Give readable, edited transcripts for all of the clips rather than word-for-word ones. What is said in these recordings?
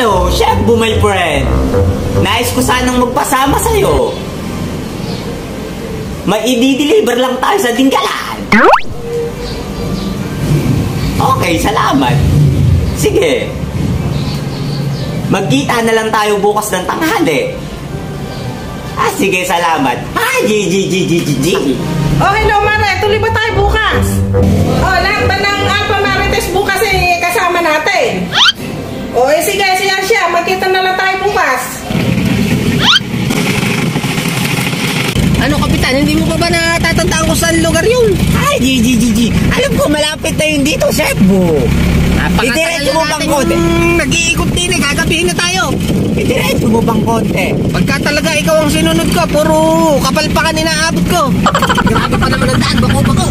Hello, Chef Bu, my friend. Nais ko sanang magpasama sa'yo. May i-deliver lang tayo sa Dinggalan. Okay, salamat. Sige. Magkita na lang tayo bukas ng tanghali. Sige, salamat. Oh, hello, Mare. Tuloy ba tayo bukas? Oh, lahat ba ng Alpha Marites bukas kasama natin? Oh, sige, siya. Magkita na lang tayo bukas. Ano, Kapitan? Hindi mo pa ba natatandaan kung saan lugar yun? Alam ko, malapit na yun dito, Chef Bu. Idiretso mo bang konti? Nag-iikot din gagabihin na tayo. Idiretso mo bang konti? Pagka talaga ikaw ang sinunod ko, puro kapalpakan inaabot ko. Grabe pa naman ang daan, bako.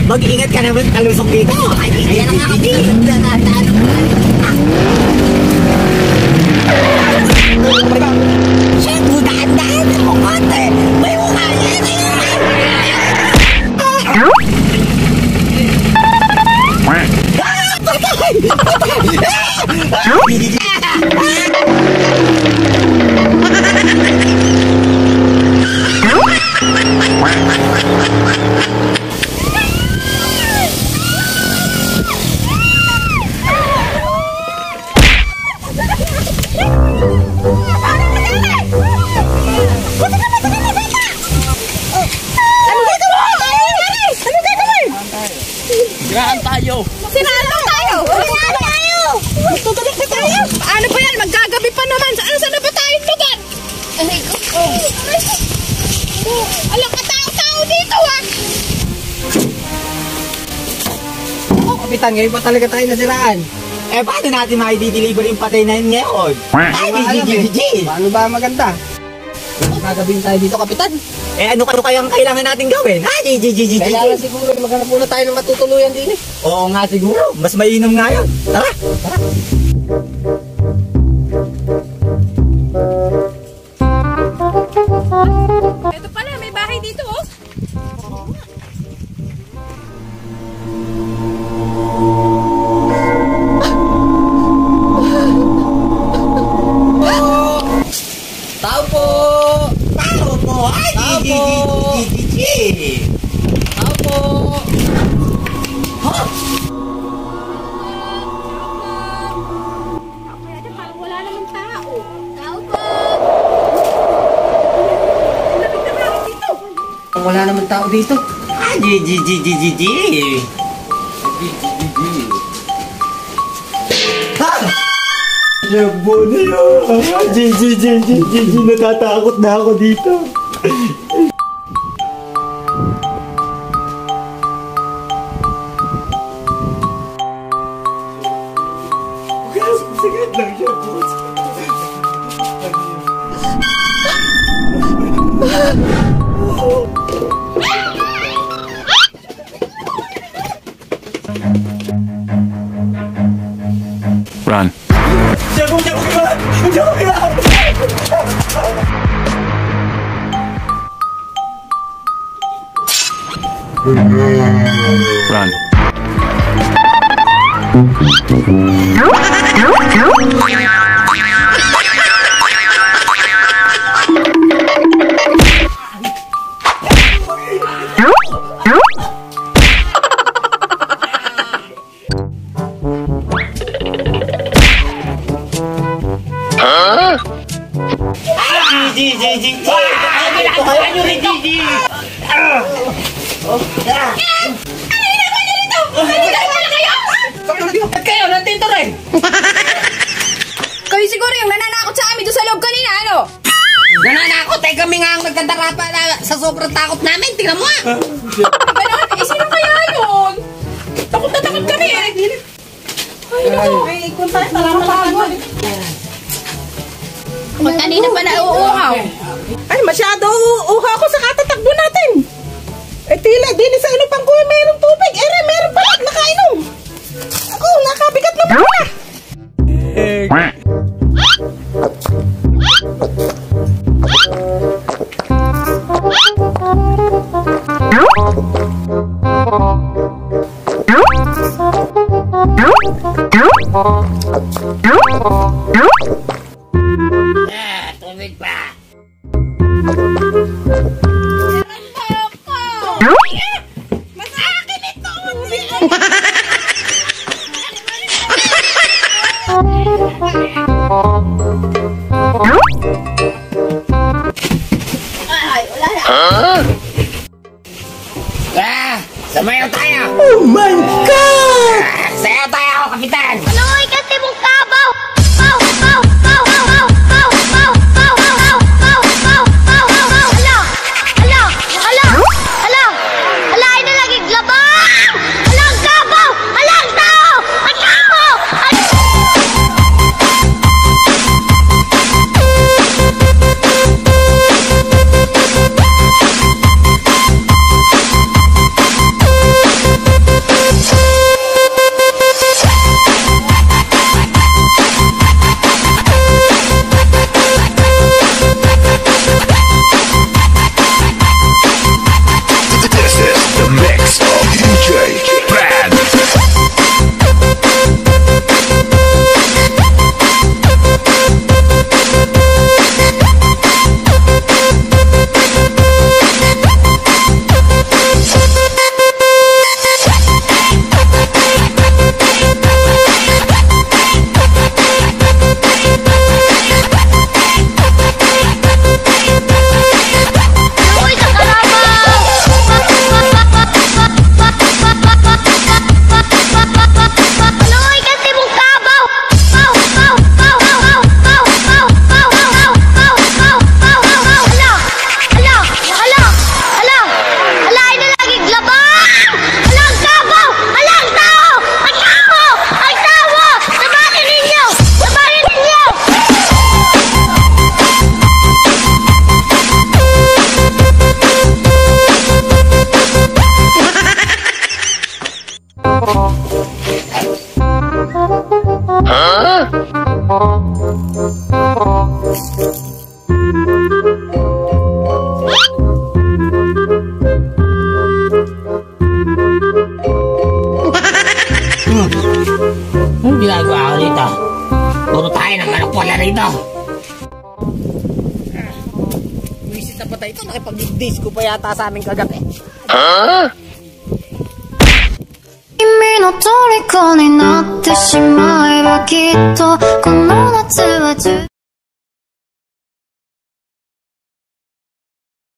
Mag-iingat ka naman kalusok dito. Ayan ang Kapitan. Chef Bu, daan mo konti. May mukha yan. Siraan tayo. Tutulog na tayo. Ano ba yan? Magkagabi pa naman. Saan na ba tayong lugar? Alam ka tao dito Kapitan, ngayon pa talaga tayo nasiraan. Paano natin makidideliver yung patay na yun ngayon? Paano ba maganda? Magagabihin tayo dito, Kapitan. Ano kayang kailangan natin gawin? Kailangan siguro maghanap muna tayo ng matutuluyan din Oo nga siguro. Mas mainam nga yun. Tara. Ito pala, may bahay dito Tao po! Tao po! Tao po! Parang wala naman tao. Tao po! Wala naman tao dito. Labo na yun. Natatakot na ako dito. Saglit lang siya, boss. Run. Jago! Run. Kayo siguro yung nananakot sa amin doon sa loob kanina, ano? Nananakot kami nga ang nagkadarapa sa sobrang takot namin. Tingnan mo Ganon? Sino kaya yun? Takot na takot kami Ay, naku. Kung tayo, talaman. Kung kanina pa nauuhaw. Ay, masyado uuhaw ako sa katatakbo natin. Tila, din sa inupang ko mayroong tubig. Meron pala, nakainom. Ako, nakabigat na pala. Tubig pa. Masakit ito! Sumayaw tayo! Oh my God! Sayaw tayo, kapitan! Aluy kasi mong kabaw! Baw! Baw! Baw! Baw! Baw! Baw! Baw! Baw! Baw! Baw! Baw! Baw! Baw! Baw! Hala! Hala! Hala! Hala! Hala! Ay nalagig labang! Hala! Ang kabaw! Hala! Ang tao! Ang tao! This is the mix of DJ Brad. Uy, sa kalabaw! Aluy kasi mong kabaw! Baw! Baw! Baw! Baw! Baw! Baw! Baw! Baw! Baw! Baw! Baw! Baw! Hala! Hala! Hala! Hala! Hala! Ay nalagig labang! Hala! Ang kabaw! Hala! Ang tao! Ang tao! Ang tao! Sabahin ninyo! Sabahin ninyo! Anong ginagawa ko dito? Puro tayo ng manok wala rito. Visit na patay ito. Nakipag-disco pa yata sa aming kagabi. 君の虜になってしまえばきっとこの夏は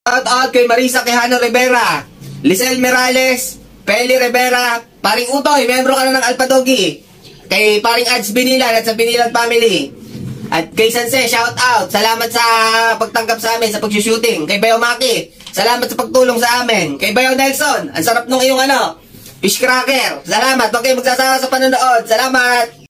Shout out kay Marisa Quijano Rivera, Lisel Morales, Peli Rivera, Paring Utoy, membro ka na ng Alpha Doggy, kay Paring Ads Binilan at sa Binilan Family, at kay Sanse, shout out, salamat sa pagtanggap sa amin sa pag-shooting, kay Bayo Maki, salamat sa pagtulong sa amin, kay Bayo Nelson, ang sarap nung iyong fish cracker, salamat, huwag kayo magsasawa sa panonood, salamat.